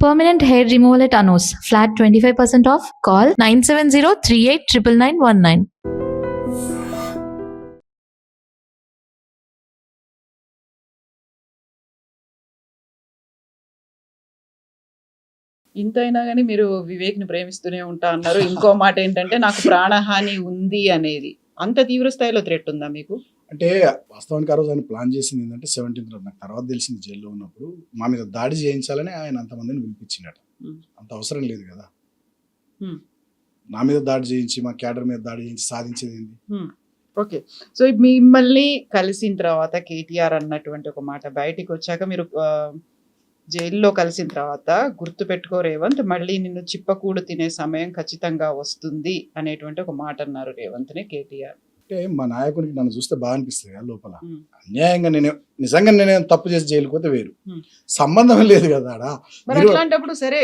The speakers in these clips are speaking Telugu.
Permanent hair removal at Anos. Flat 25% off. Call 970-389919. ఇంతైనా గాని మీరు వివేక్‌ని ప్రేమిస్తూనే ఉంటా అన్నారు. ఇంకో మాట ఏంటంటే నాకు ప్రాణహాని ఉంది అనేది. అంత తీవ్ర స్థాయిలో థ్రెట్ ఉందా మీకు? అంటే వాస్తవానికి ఆ రోజు ఆయన ప్లాన్ చేసింది ఏంటంటే 17th రోజు నాకు తర్వాత తెలిసింది జైల్లో ఉన్నప్పుడు మా మీద దాడి చేయించాలని ఆయన అంతమందిని పిలిపించిండట. అంత అవసరం లేదు కదా. నా మీద దాడి చేయించి మా క్యాడర్ మీద దాడి చేయించి సాధించేది ఏంది? ఓకే. సో మిమ్మల్ని కలిసిన తర్వాత కేటీఆర్ అన్నటువంటి ఒక మాట బయటికి వచ్చాక మీరు జైల్లో కలిసిన తర్వాత గుర్తుపెట్టుకో రేవంత్, మళ్ళీ నిన్ను చిప్పకూడు తినే సమయం ఖచ్చితంగా వస్తుంది అనేటువంటి ఒక మాట అన్నారు రేవంత్ని కేటీఆర్. అంటే మా నాయకునికి నన్ను చూస్తే బాగా అనిపిస్తుంది కదా లోపల. అన్యాయంగా నిజంగా నేనే తప్పు చేసి జైలుకి పోతే వేరు, సంబంధం లేదు కదా ఆడ. మరి అట్లాంటప్పుడు సరే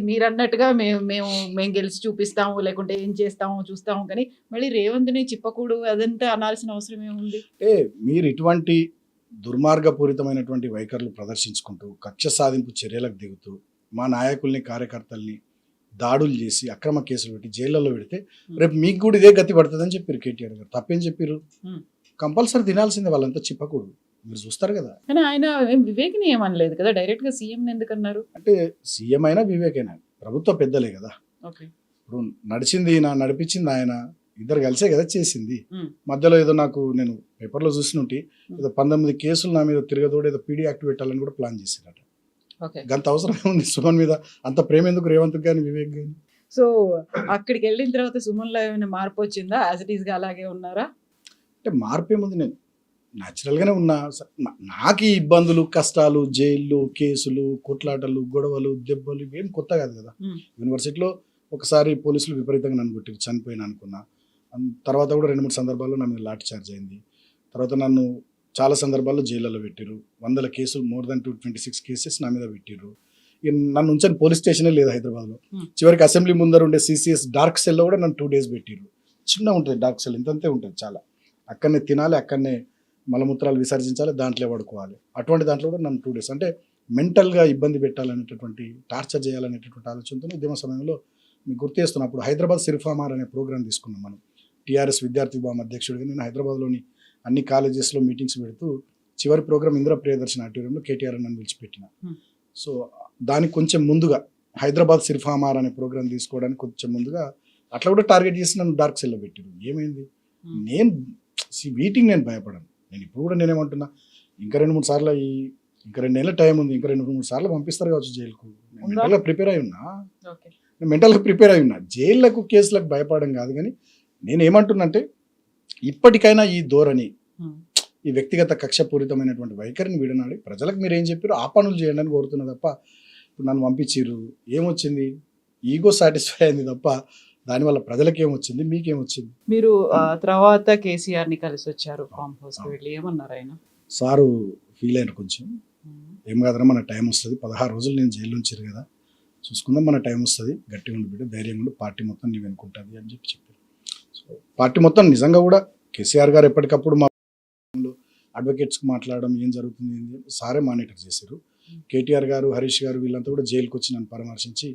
మీరు అన్నట్టుగా మేము గెలిచి చూపిస్తాము, లేకుంటే ఏం చేస్తాము చూస్తాము, కానీ మళ్ళీ రేవంత్ని చిప్పకూడు అదంతా అనాల్సిన అవసరం ఏముంది? అంటే మీరు ఇటువంటి దుర్మార్గపూరితమైనటువంటి వైఖరులు ప్రదర్శించుకుంటూ కక్ష సాధింపు చర్యలకు దిగుతూ మా నాయకుల్ని కార్యకర్తల్ని దాడులు చేసి అక్రమ కేసులు పెట్టి జైళ్ళలో పెడితే రేపు మీకు కూడా ఇదే గతి పడుతుందని చెప్పారు కేటీఆర్ గారు. తప్పేం చెప్పారు? కంపల్సరీ తినాల్సిందే వాళ్ళంతా చిప్పకూడదు. మీరు చూస్తారు కదా. కానీ ఆయన వివేక్ని ఏమనలేదు కదా, డైరెక్ట్ గా సీఎం ఎందుకన్నారు? అంటే సీఎం అయినా వివేక్ అయినా ప్రభుత్వ పెద్దలే కదా. ఇప్పుడు నడిచింది నడిపించింది ఆయన, ఇద్దరు కలిసే కదా చేసింది. మధ్యలో ఏదో నేను పేపర్లో చూసినట్టు ఏదో 19 కేసులు నా మీద తిరగదోడు ఏదో పీడీ యాక్ట్ పెట్టాలని కూడా ప్లాన్ చేశారట. గంత అవసరం ఉంది సుమన్ మీద? అంత ప్రేమ ఎందుకు రేవంత్ కానీ వివేక్ కానీ? సో అక్కడికి వెళ్ళిన తర్వాత సుమన్లో ఏమైనా మార్పు వచ్చిందా? యాజ్ ఇట్ ఈస్ గా అలాగే ఉన్నారా? అంటే మార్పు ఏముంది, నేను న్యాచురల్గానే ఉన్నా. నాకు ఈ ఇబ్బందులు కష్టాలు, జైళ్ళు, కేసులు, కొట్లాటలు, గొడవలు, దెబ్బలు ఇవేం కొత్త కాదు కదా. యూనివర్సిటీలో ఒకసారి పోలీసులు విపరీతంగా నన్ను కొట్టి చనిపోయినా అనుకున్నా. తర్వాత కూడా 2-3 సందర్భాల్లో నా మీద లాఠీ చార్జ్ అయింది. తర్వాత నన్ను చాలా సందర్భాల్లో జైళ్ళలో పెట్టిర్రు. 100 కేసులు, మోర్ దాన్ 226 కేసెస్ నా మీద పెట్టిర్రు. నన్ను ఉంచని పోలీస్ స్టేషనే లేదు హైదరాబాద్లో. చివరికి అసెంబ్లీ ముందర ఉండే CCS డార్క్ సెల్లో కూడా నన్ను 2 days పెట్టిర్రు. చిన్న ఉంటుంది డార్క్ సెల్, ఇంతంతే ఉంటుంది చాలా. అక్కడనే తినాలి, అక్కడనే మలమూత్రాలు విసర్జించాలి, దాంట్లో పడుకోవాలి. అటువంటి దాంట్లో కూడా నన్ను 2 days అంటే మెంటల్గా ఇబ్బంది పెట్టాలనేటటువంటి, టార్చర్ చేయాలనేటటువంటి ఆలోచనతో ఉద్యమ సమయంలో మీకు గుర్తు చేస్తున్నప్పుడు హైదరాబాద్ సిరిఫామార్ అనే ప్రోగ్రామ్ తీసుకున్నాం మనం. టీఆర్ఎస్ విద్యార్థి విభాగం అధ్యక్షుడిగా నేను హైదరాబాద్లోని అన్ని కాలేజెస్లో మీటింగ్స్ పెడుతూ చివరి ప్రోగ్రామ్ ఇందిరా ప్రియదర్శన ఆడిటోరియంలో కేటీఆర్ నన్ను పిలిచిపెట్టిన. సో దానికి కొంచెం ముందుగా హైదరాబాద్ సిరిఫామార్ అనే ప్రోగ్రామ్ తీసుకోవడానికి కొంచెం ముందుగా అట్లా కూడా టార్గెట్ చేసి నన్ను డార్క్ సెల్లో పెట్టారు. ఏమైంది, నేను వీటికి నేను భయపడను. నేను ఇప్పుడు కూడా నేనేమంటున్నా, ఇంకా 2-3 సార్లు ఇంకా 2 నెలల టైం ఉంది, ఇంకా 2-3 సార్లు పంపిస్తారు కావచ్చు జైలుకు. నేను మెంటల్గా ప్రిపేర్ అయి ఉన్నా. జైళ్లకు కేసులకు భయపడడం కాదు, కానీ నేను ఏమంటున్నంటే ఇప్పటికైనా ఈ ధోరణి, ఈ వ్యక్తిగత కక్షపూరితమైనటువంటి వైఖరిని విడనాడి ప్రజలకు మీరు ఏం చెప్పారో ఆ పనులు చేయండి అని కోరుతున్నా తప్ప, ఇప్పుడు నన్ను పంపించారు ఏమొచ్చింది, ఈగో సాటిస్ఫై అయింది తప్ప దానివల్ల ప్రజలకు ఏమొచ్చింది, మీకేమొచ్చింది? మీరు తర్వాత కేసీఆర్ని కలిసి వచ్చారు ఫామ్ హౌస్కి వెళ్ళి, ఏమన్నారు ఆయన? సారు ఫీల్ అయినారు కొంచెం. ఏం కాదరా మన టైం వస్తుంది, 16 రోజులు నేను జైలు ఉంచారు కదా, చూసుకుందాం, మన టైం వస్తుంది, గట్టిగా ఉండి బిడ్డ, ధైర్యంగా ఉండి, పార్టీ మొత్తం నీ వెనుకుంటుంది అని చెప్పారు. సో పార్టీ మొత్తం నిజంగా కూడా కేసీఆర్ గారు ఎప్పటికప్పుడు మా అడ్వకేట్స్కి మాట్లాడడం ఏం జరుగుతుంది సారే మానిటర్ చేశారు. కేటీఆర్ గారు, హరీష్ గారు వీళ్ళంతా కూడా జైలుకి వచ్చి నన్ను పరామర్శించి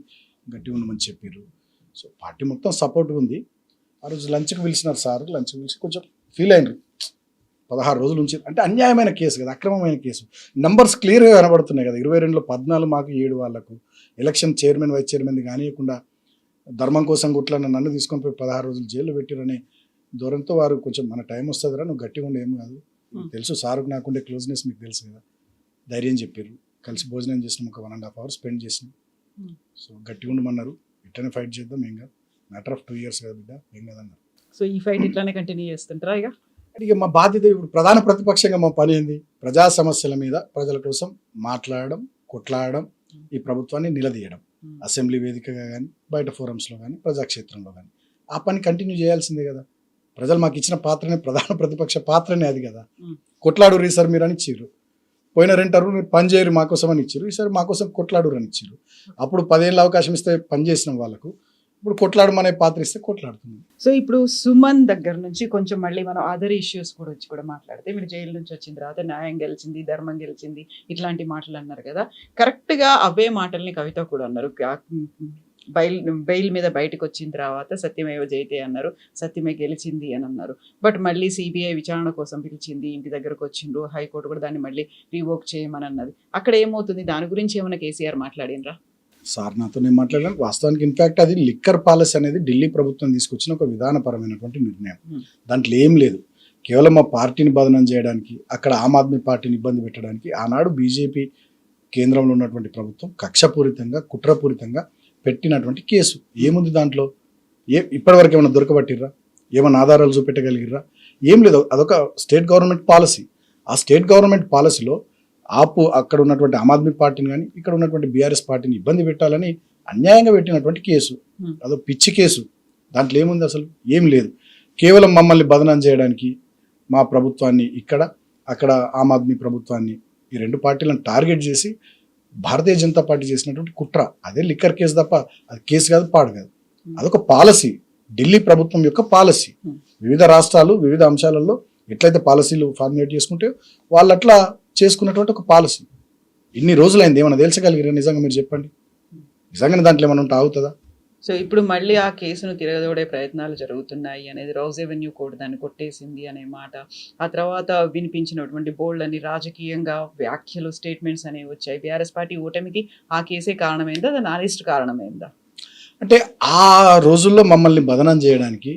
గట్టిగా ఉండమని చెప్పారు. సో పార్టీ మొత్తం సపోర్ట్ ఉంది. ఆ రోజు లంచ్కి పిలిచినారు సార్, లంచ్కి పిలిచి కొంచెం ఫీల్ అయినారు. 16 రోజుల నుంచి అంటే అన్యాయమైన కేసు కదా, అక్రమమైన కేసు. నంబర్స్ క్లియర్గా కనబడుతున్నాయి కదా. 22లో 14 మాకు 7 వాళ్ళకు ఎలక్షన్ చైర్మన్ వైస్ చైర్మన్ కానియకుండా ధర్మం కోసం గుట్ల నన్ను తీసుకొని పోయి 16 రోజులు జైల్లో పెట్టిరనే దూరంతో వారు కొంచెం మన టైం వస్తుందిరా, నువ్వు గట్టిగా ఉండే, ఏం కాదు తెలుసు సార్కు నాకుండే క్లోజ్నెస్ మీకు తెలుసు కదా, ధైర్యం చెప్పారు. కలిసి భోజనం చేసినాం, ఒక 1.5 hours స్పెండ్ చేసినాం. సో గట్టిగా ఉండమన్నారు, ఇట్లనే ఫైట్ చేద్దాం, ఏం కాదు, మ్యాటర్ ఆఫ్ 2 years కదా బిడ్డ, ఏం కాదన్నారు. సో ఈ ఫైట్ ఇట్లానే కంటిన్యూ చేస్తుంటారా? ఇక మా బాధ్యత ఇప్పుడు ప్రధాన ప్రతిపక్షంగా మా పని ఏంది, ప్రజా సమస్యల మీద ప్రజల కోసం మాట్లాడడం, కొట్లాడడం, ఈ ప్రభుత్వాన్ని నిలదీయడం. అసెంబ్లీ వేదికగా కానీ, బయట ఫోరమ్స్లో కానీ, ప్రజాక్షేత్రంలో కానీ ఆ పని కంటిన్యూ చేయాల్సిందే కదా. ప్రజలు మాకు ఇచ్చిన పాత్రనే, ప్రధాన ప్రతిపక్ష పాత్రనే అది కదా. కొట్లాడు సార్ మీరు అని ఇచ్చారు, పోయిన 2 టర్ములు మీరు పని చేయరు మాకోసం అని ఇచ్చారు, ఈసారి మాకోసం కొట్లాడు అని ఇచ్చారు. అప్పుడు 10 ఏళ్ళ అవకాశం ఇస్తే పని చేసిన వాళ్ళకు ఇప్పుడు కొట్లాడమనే పాత్ర ఇస్తే కొట్లాడుతుంది. సో ఇప్పుడు సుమన్ దగ్గర నుంచి కొంచెం మళ్ళీ మనం అదర్ ఇష్యూస్ కూడా మాట్లాడితే, మీరు జైలు నుంచి వచ్చిన తర్వాత న్యాయం గెలిచింది, ధర్మం గెలిచింది, ఇట్లాంటి మాటలు అన్నారు కదా. కరెక్ట్ గా అవే మాటల్ని కవిత కూడా అన్నారు. బెయిల్ మీద బయటకు వచ్చిన తర్వాత సత్యమేవ జయతే అన్నారు, సత్యమే గెలిచింది అని అన్నారు. బట్ మళ్ళీ సిబిఐ విచారణ కోసం పిలిచింది, ఇంటి దగ్గరకు వచ్చిండ్రు, హైకోర్టు కూడా దాన్ని మళ్ళీ రీవోక్ చేయమని అన్నది. అక్కడ ఏమవుతుంది, దాని గురించి ఏమైనా కేసీఆర్ మాట్లాడినరా? సార్ నాతో నేను మాట్లాడాను. వాస్తవానికి ఇన్ఫాక్ట్ అది లిక్కర్ పాలసీ అనేది ఢిల్లీ ప్రభుత్వం తీసుకొచ్చిన ఒక విధానపరమైనటువంటి నిర్ణయం. దాంట్లో ఏం లేదు, కేవలం మా పార్టీని బదనం చేయడానికి, అక్కడ ఆమ్ ఆద్మీ పార్టీని ఇబ్బంది పెట్టడానికి ఆనాడు బీజేపీ కేంద్రంలో ఉన్నటువంటి ప్రభుత్వం కక్షపూరితంగా కుట్రపూరితంగా పెట్టినటువంటి కేసు. ఏముంది దాంట్లో? ఇప్పటివరకు ఏమైనా దొరకబట్టిర్రా? ఏమైనా ఆధారాలు చూపెట్టగలిగిర్రా? ఏం లేదు. అదొక స్టేట్ గవర్నమెంట్ పాలసీ. ఆ స్టేట్ గవర్నమెంట్ పాలసీలో అక్కడ ఉన్నటువంటి ఆమ్ ఆద్మీ పార్టీని కానీ ఇక్కడ ఉన్నటువంటి బీఆర్ఎస్ పార్టీని ఇబ్బంది పెట్టాలని అన్యాయంగా పెట్టినటువంటి కేసు. అదో పిచ్చి కేసు. దాంట్లో ఏముంది? అసలు ఏం లేదు. కేవలం మమ్మల్ని బదనం చేయడానికి మా ప్రభుత్వాన్ని, అక్కడ ఆమ్ ఆద్మీ ప్రభుత్వాన్ని, ఈ రెండు పార్టీలను టార్గెట్ చేసి భారతీయ జనతా పార్టీ చేసినటువంటి కుట్ర. అదే లిక్కర్ కేసు తప్ప అది కేసు కాదు, పాడు కాదు. అదొక పాలసీ, ఢిల్లీ ప్రభుత్వం యొక్క పాలసీ. వివిధ రాష్ట్రాలు వివిధ అంశాలలో ఎట్లయితే పాలసీలు ఫార్ములేట్ చేసుకుంటే వాళ్ళు అట్లా చేసుకున్నటువంటి ఒక పాలసీ. ఇన్ని రోజులైంది, ఏమైనా తెలుసగలిగారా నిజంగా? మీరు చెప్పండి, నిజంగానే దాంట్లో ఏమైనా ఉంటే ఆగుతుందా? సో ఇప్పుడు మళ్ళీ ఆ కేసును తిరగదోడే ప్రయత్నాలు జరుగుతున్నాయి అనేది, రౌజ్ ఎవెన్యూ కోర్టు దాన్ని కొట్టేసింది అనే మాట, ఆ తర్వాత వినిపించినటువంటి బోల్డ్ అని రాజకీయంగా వ్యాఖ్యలు, స్టేట్మెంట్స్ అనేవి వచ్చాయి. బీఆర్ఎస్ పార్టీ ఓటమికి ఆ కేసే కారణమైందా, దాని అరెస్ట్ కారణమైందా? అంటే ఆ రోజుల్లో మమ్మల్ని బదనం చేయడానికి,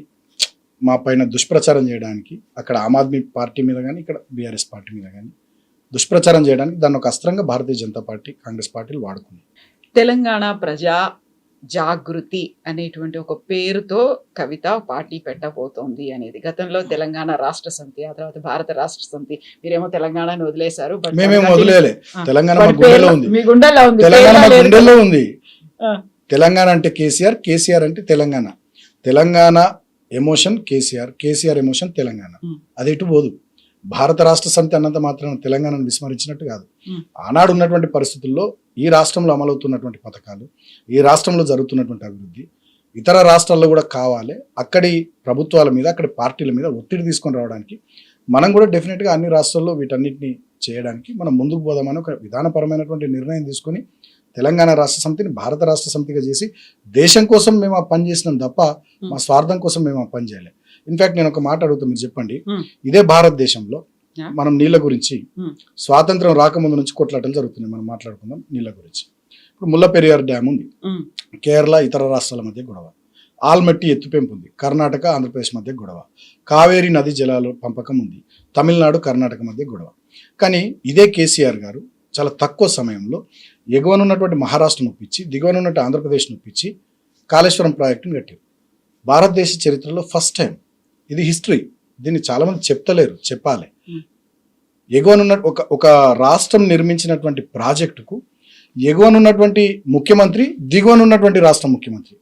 మా పైన దుష్ప్రచారం చేయడానికి, అక్కడ ఆమ్ ఆద్మీ పార్టీ మీద కానీ ఇక్కడ బీఆర్ఎస్ పార్టీ మీద కానీ దుష్ప్రచారం చేయడానికి దాన్ని ఒక అస్త్రంగా భారతీయ జనతా పార్టీ, కాంగ్రెస్ పార్టీలు వాడుకున్నాయి. తెలంగాణ ప్రజా జాగృతి అనేటువంటి ఒక పేరుతో కవిత పార్టీ పెట్టబోతోంది అనేది, గతంలో తెలంగాణ రాష్ట్ర సమితి, ఆ తర్వాత భారత రాష్ట్ర సమితి, మీరేమో తెలంగాణని వదిలేశారు. మేమేమో వదిలేయలే, తెలంగాణ మా గుండెలో ఉంది. మీ గుండెలో ఉంది, తెలంగాణ మా గుండెల్లో ఉంది. తెలంగాణ అంటే కేసీఆర్, కేసీఆర్ అంటే తెలంగాణ. Telangana emotion KCR, KCR emotion Telangana. అది ఎటు పోదు. భారత రాష్ట్ర సమితి అన్నంత మాత్రం తెలంగాణను విస్మరించినట్టు కాదు. ఆనాడు ఉన్నటువంటి పరిస్థితుల్లో ఈ రాష్ట్రంలో అమలవుతున్నటువంటి పథకాలు, ఈ రాష్ట్రంలో జరుగుతున్నటువంటి అభివృద్ధి ఇతర రాష్ట్రాల్లో కూడా కావాలి. అక్కడి ప్రభుత్వాల మీద, అక్కడి పార్టీల మీద ఒత్తిడి తీసుకొని రావడానికి మనం కూడా డెఫినెట్గా అన్ని రాష్ట్రాల్లో వీటన్నిటిని చేయడానికి మనం ముందుకు పోదామని ఒక విధానపరమైనటువంటి నిర్ణయం తీసుకుని తెలంగాణ రాష్ట్ర సమితిని భారత రాష్ట్ర సమితిగా చేసి దేశం కోసం మేము ఆ పని చేసినాం తప్ప మా స్వార్థం కోసం మేము ఆ పని చేయలేదు. ఇన్ఫాక్ట్ నేను ఒక మాట అడుగుతా, మీరు చెప్పండి, ఇదే భారతదేశంలో మనం నీళ్ళ గురించి స్వాతంత్రం రాకముందు నుంచి కొట్లాటలు జరుగుతున్నాయి. మనం మాట్లాడుకుందాం నీళ్ళ గురించి. ఇప్పుడు ముల్లపెరియార్ డ్యామ్ ఉంది, కేరళ ఇతర రాష్ట్రాల మధ్య గొడవ. ఆల్మట్టి ఎత్తుపెంపు ఉంది, కర్ణాటక ఆంధ్రప్రదేశ్ మధ్య గొడవ. కావేరీ నది జలాల పంపకం ఉంది, తమిళనాడు కర్ణాటక మధ్య గొడవ. కానీ ఇదే కేసీఆర్ గారు చాలా తక్కువ సమయంలో ఎగువనున్నటువంటి మహారాష్ట్ర నొప్పించి, దిగువనున్నట్టు ఆంధ్రప్రదేశ్ నొప్పించి కాళేశ్వరం ప్రాజెక్టును కట్టారు. భారతదేశ చరిత్రలో ఫస్ట్ టైం. ఇది హిస్టరీ, దీన్ని చాలా మంది చెప్తలేరు, చెప్పాలి. ఎగువనున్న ఒక రాష్ట్రం నిర్మించినటువంటి ప్రాజెక్టుకు ఎగువనున్నటువంటి ముఖ్యమంత్రి, దిగువనున్నటువంటి రాష్ట్ర ముఖ్యమంత్రి,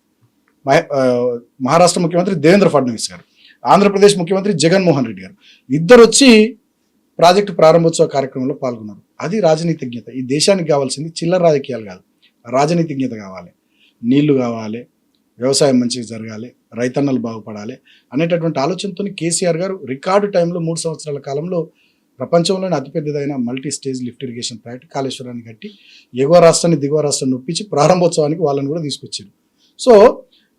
మహారాష్ట్ర ముఖ్యమంత్రి దేవేంద్ర ఫడ్నవీస్ గారు, ఆంధ్రప్రదేశ్ ముఖ్యమంత్రి జగన్మోహన్ రెడ్డి గారు ఇద్దరు వచ్చి ప్రాజెక్టు ప్రారంభోత్సవ కార్యక్రమంలో పాల్గొన్నారు. అది రాజనీతిజ్ఞత. ఈ దేశానికి కావాల్సింది చిల్లర రాజకీయాలు కాదు, రాజనీతిజ్ఞత కావాలి. నీళ్లు కావాలి, వ్యవసాయం మంచిగా జరగాలి, రైతన్నలు బాగుపడాలి అనేటటువంటి ఆలోచనతో కేసీఆర్ గారు రికార్డు టైంలో 3 సంవత్సరాల కాలంలో ప్రపంచంలోనే అతిపెద్దదైన multi stage lift irrigation project కాళేశ్వరాన్ని కట్టి ఎగువ రాష్ట్రాన్ని దిగువ రాష్ట్రాన్ని నొప్పించి ప్రారంభోత్సవానికి వాళ్ళని కూడా తీసుకొచ్చారు. సో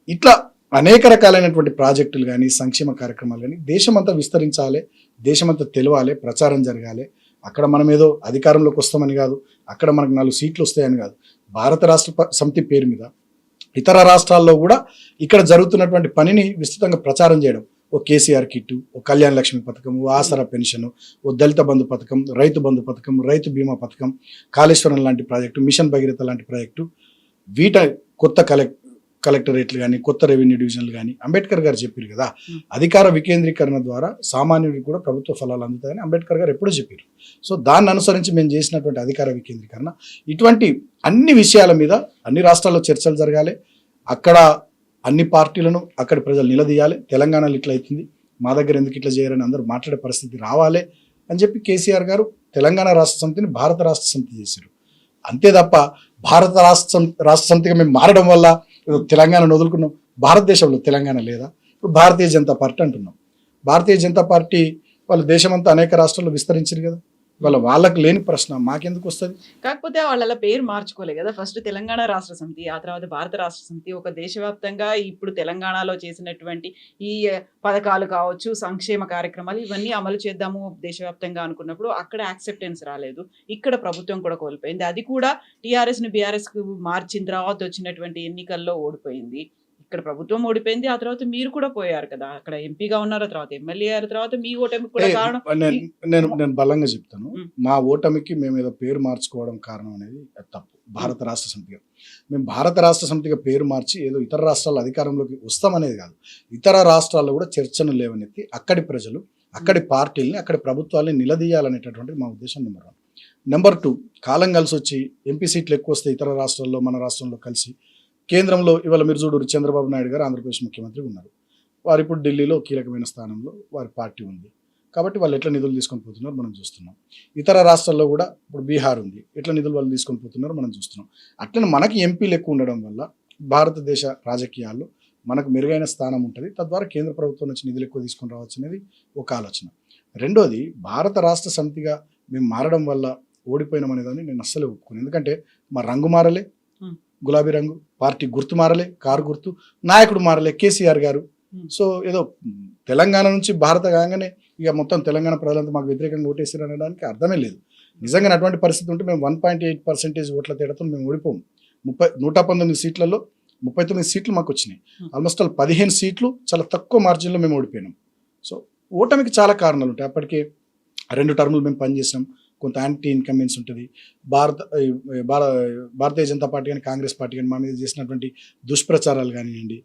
ఇట్లా అనేక రకాలైనటువంటి ప్రాజెక్టులు కానీ, సంక్షేమ కార్యక్రమాలు కానీ దేశమంతా విస్తరించాలి, దేశమంతా తెలవాలి, ప్రచారం జరగాలి. అక్కడ మనం ఏదో అధికారంలోకి వస్తామని కాదు, అక్కడ మనకు 4 సీట్లు వస్తాయని కాదు. భారత రాష్ట్ర సమితి పేరు మీద ఇతర రాష్ట్రాల్లో కూడా ఇక్కడ జరుగుతున్నటువంటి పనిని విస్తృతంగా ప్రచారం చేయడం. ఓ కేసీఆర్ కిట్టు, ఓ కళ్యాణ లక్ష్మి పథకం, ఓ ఆసరా పెన్షన్, ఓ దళిత బంధు పథకం, రైతు బంధు పథకం, రైతు బీమా పథకం, కాళేశ్వరం లాంటి ప్రాజెక్టు, మిషన్ భగీరథ లాంటి ప్రాజెక్టు, వీట కొత్త కలెక్టరేట్లు కానీ, కొత్త రెవెన్యూ డివిజన్లు కానీ. అంబేద్కర్ గారు చెప్పారు కదా, అధికార వికేంద్రీకరణ ద్వారా సామాన్యుడికి కూడా ప్రభుత్వ ఫలాలు అందుతాయని అంబేద్కర్ గారు ఎప్పుడూ చెప్పారు. సో దాన్ని అనుసరించి మేము చేసినటువంటి అధికార వికేంద్రీకరణ, ఇటువంటి అన్ని విషయాల మీద అన్ని రాష్ట్రాల్లో చర్చలు జరగాలి. అక్కడ అన్ని పార్టీలను అక్కడి ప్రజలు నిలదీయాలి. తెలంగాణలో ఇట్లా అవుతుంది, మా దగ్గర ఎందుకు ఇట్లా చేయరని అందరూ మాట్లాడే పరిస్థితి రావాలి అని చెప్పి కేసీఆర్ గారు తెలంగాణ రాష్ట్ర సమితిని భారత రాష్ట్ర సమితి చేశారు. అంతే తప్ప భారత రాష్ట్ర సమితిగా మేము మారడం వల్ల తెలంగాణను వదులుకున్నాం, భారతదేశంలో తెలంగాణ లేదా? ఇప్పుడు భారతీయ జనతా పార్టీ అంటున్నాం. భారతీయ జనతా పార్టీ వాళ్ళు దేశమంతా అనేక రాష్ట్రాల్లో విస్తరించారు కదా, వాళ్ళకి లేని ప్రశ్న మాకెందుకు వస్తుంది? కాకపోతే వాళ్ళ పేరు మార్చుకోలే కదా. ఫస్ట్ తెలంగాణ రాష్ట్ర సమితి, ఆ తర్వాత భారత రాష్ట్ర సమితి. ఒక దేశవ్యాప్తంగా ఇప్పుడు తెలంగాణలో చేసినటువంటి ఈ పథకాలు కావచ్చు, సంక్షేమ కార్యక్రమాలు ఇవన్నీ అమలు చేద్దాము దేశవ్యాప్తంగా అనుకున్నప్పుడు అక్కడ యాక్సెప్టెన్స్ రాలేదు. ఇక్కడ ప్రభుత్వం కూడా కోల్పోయింది. అది కూడా టీఆర్ఎస్ని బీఆర్ఎస్కు మార్చిన తర్వాత వచ్చినటువంటి ఎన్నికల్లో ఓడిపోయింది. ఇక్కడ ప్రభుత్వం ఓడిపోయింది, ఆ తర్వాత మీరు కూడా పోయారు కదా. అక్కడ ఎంపీగా ఉన్నారు, తర్వాత ఎమ్మెల్యే అయ్యారు, తర్వాత మీ ఓటమికి కూడా కారణం. నేను బలంగా చెప్తాను, మా ఓటమికి మేము ఏదో పేరు మార్చుకోవడం కారణం అనేది తప్పు. భారత రాష్ట్ర సమితిగా మేము భారత రాష్ట్ర సమితిగా పేరు మార్చి ఏదో ఇతర రాష్ట్రాల అధికారంలోకి వస్తామనేది కాదు. ఇతర రాష్ట్రాల్లో కూడా చర్చను లేవనెత్తి అక్కడి ప్రజలు, అక్కడి పార్టీలని, అక్కడి ప్రభుత్వాలని నిలదీయాలనేటటువంటి మా ఉద్దేశం నెంబర్ 1. నెంబర్ 2, కాలం కలిసి వచ్చి ఎంపీ సీట్లు ఎక్కువ వస్తే ఇతర రాష్ట్రాల్లో మన రాష్ట్రంలో కలిసి కేంద్రంలో ఇవాళ మీరు చూడరు, చంద్రబాబు నాయుడు గారు ఆంధ్రప్రదేశ్ ముఖ్యమంత్రి ఉన్నారు. వారు ఇప్పుడు ఢిల్లీలో కీలకమైన స్థానంలో వారి పార్టీ ఉంది. కాబట్టి వాళ్ళు ఎట్లా నిధులు తీసుకొని పోతున్నారు మనం చూస్తున్నాం. ఇతర రాష్ట్రాల్లో కూడా ఇప్పుడు బీహార్ ఉంది, ఎట్లా నిధులు వాళ్ళు తీసుకొని పోతున్నారు మనం చూస్తున్నాం. అట్లనే మనకి ఎంపీలు ఎక్కువ ఉండడం వల్ల భారతదేశ రాజకీయాల్లో మనకు మెరుగైన స్థానం ఉంటుంది. తద్వారా కేంద్ర ప్రభుత్వం నుంచి నిధులు ఎక్కువ తీసుకొని రావచ్చు అనేది ఒక ఆలోచన. రెండోది, భారత రాష్ట్ర సమితిగా మేము మారడం వల్ల ఓడిపోయినాం అనేదాన్ని నేను అస్సలే ఒప్పుకోను. ఎందుకంటే మా రంగు మారలే, గులాబీ రంగు, పార్టీ గుర్తు మారలే, కారు గుర్తు, నాయకుడు మారలే, కేసీఆర్ గారు. సో ఏదో తెలంగాణ నుంచి భారత కాగానే ఇక మొత్తం తెలంగాణ ప్రజలంతా మాకు వ్యతిరేకంగా ఓటేసారు అనడానికి అర్థమే లేదు. నిజంగా అటువంటి పరిస్థితి ఉంటే మేము 1.8% ఓట్ల తేడాతో మేము ఓడిపోము. 119 సీట్లలో 39 సీట్లు మాకు వచ్చినాయి. ఆల్మోస్ట్ 15 సీట్లు చాలా తక్కువ మార్జిన్లో మేము ఓడిపోయినాం. సో ఓటమికి చాలా కారణాలు ఉంటాయి. అప్పటికే 2 టర్ములు మేము పనిచేసినాం, కొంత యాంటీ ఇన్కంబెన్స్ ఉంటుంది. భారతీయ జనతా పార్టీ కానీ కాంగ్రెస్ పార్టీ కానీ మా మీద చేసినటువంటి దుష్ప్రచారాలు కానివ్వండి,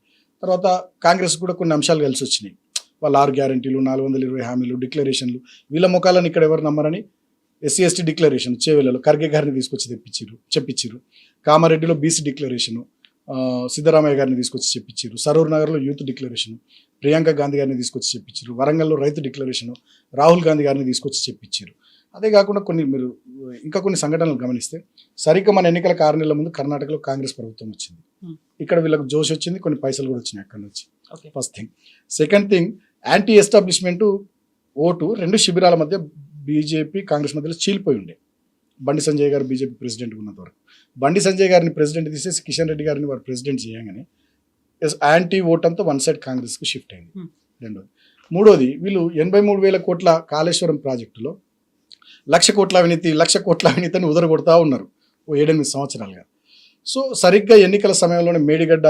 తర్వాత కాంగ్రెస్ కూడా కొన్ని అంశాలు కలిసి వచ్చినాయి. వాళ్ళ 6 గ్యారంటీలు, 420 హామీలు, డిక్లరేషన్లు, వీళ్ళ ముఖాలను ఇక్కడ ఎవరు నమ్మరని SC/ST డిక్లరేషన్ చేవేలలో ఖర్గే గారిని తీసుకొచ్చి చెప్పించారు. కామారెడ్డిలో BC డిక్లరేషను సిద్ధరామయ్య గారిని తీసుకొచ్చి చెప్పించారు. సరూర్ నగర్లో యూత్ డిక్లరేషను ప్రియాంక గాంధీ గారిని తీసుకొచ్చి చెప్పించారు. వరంగల్లో రైతు డిక్లరేషను రాహుల్ గాంధీ గారిని తీసుకొచ్చి చెప్పించారు. అదే కాకుండా మీరు ఇంకా కొన్ని సంఘటనలు గమనిస్తే, సరిగ్గా మన ఎన్నికల 6 నెలల ముందు కర్ణాటకలో కాంగ్రెస్ ప్రభుత్వం వచ్చింది. ఇక్కడ వీళ్ళకి జోష్ వచ్చింది, కొన్ని పైసలు కూడా వచ్చినాయి అక్కడ నుంచి. First thing. Second thing, anti establishment vote 2 శిబిరాల మధ్య బీజేపీ కాంగ్రెస్ మధ్యలో చీలిపోయి ఉండే. బండి సంజయ్ గారు బీజేపీ ప్రెసిడెంట్ ఉన్నంత వరకు. బండి సంజయ్ గారిని ప్రెసిడెంట్ తీసేసి కిషన్ రెడ్డి గారిని వారు ప్రెసిడెంట్ చేయగానే యాంటీ ఓట్ అంతా వన్ సైడ్ కాంగ్రెస్కు షిఫ్ట్ అయింది. రెండోది. మూడోది, వీళ్ళు 83,000 కోట్ల కాళేశ్వరం ప్రాజెక్టులో 1,00,000 కోట్ల అవినీతి అని ఉదరగొడతా ఉన్నారు 7-8 సంవత్సరాలుగా. సో సరిగ్గా ఎన్నికల సమయంలోనే మేడిగడ్డ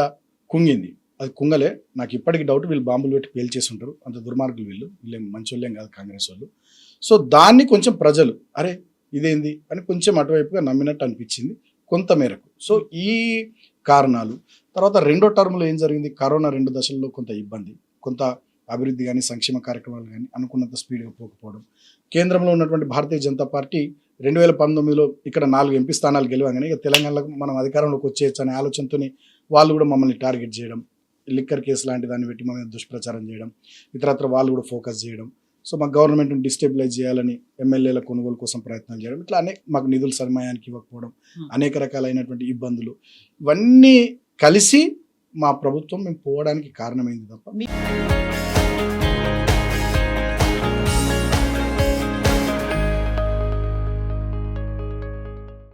కుంగింది. అది కుంగలే, నాకు ఇప్పటికీ డౌట్, వీళ్ళు బాంబులు పెట్టి పేల్చేసి ఉంటారు. అంత దుర్మార్గులు వీళ్ళేం మంచోళ్ళేం కాదు కాంగ్రెస్ వాళ్ళు. సో దాన్ని కొంచెం ప్రజలు అరే ఇదేంది అని కొంచెం అటువైపుగా నమ్మినట్టు అనిపించింది కొంత మేరకు. సో ఈ కారణాలు. తర్వాత 2వ టర్మ్లో ఏం జరిగింది, కరోనా 2 దశల్లో కొంత ఇబ్బంది, కొంత అభివృద్ధి కానీ సంక్షేమ కార్యక్రమాలు కానీ అనుకున్నంత స్పీడ్గా పోకపోవడం. కేంద్రంలో ఉన్నటువంటి భారతీయ జనతా పార్టీ 2019లో ఇక్కడ 4 ఎంపీ స్థానాలు గెలవగానే ఇక తెలంగాణలో మనం అధికారంలోకి వచ్చేయచ్చు అనే ఆలోచనతో వాళ్ళు కూడా మమ్మల్ని టార్గెట్ చేయడం, లిక్కర్ కేసు లాంటి దాన్ని పెట్టి మన దుష్ప్రచారం చేయడం, ఇతరత్ర వాళ్ళు కూడా ఫోకస్ చేయడం. సో మా గవర్నమెంట్ని డిస్టెబిలైజ్ చేయాలని ఎమ్మెల్యేల కొనుగోలు కోసం ప్రయత్నాలు చేయడం, ఇట్లా మాకు నిధులు సమయానికి ఇవ్వకపోవడం, అనేక రకాలైనటువంటి ఇబ్బందులు, ఇవన్నీ కలిసి మా ప్రభుత్వం మేము పోవడానికి కారణమైంది తప్ప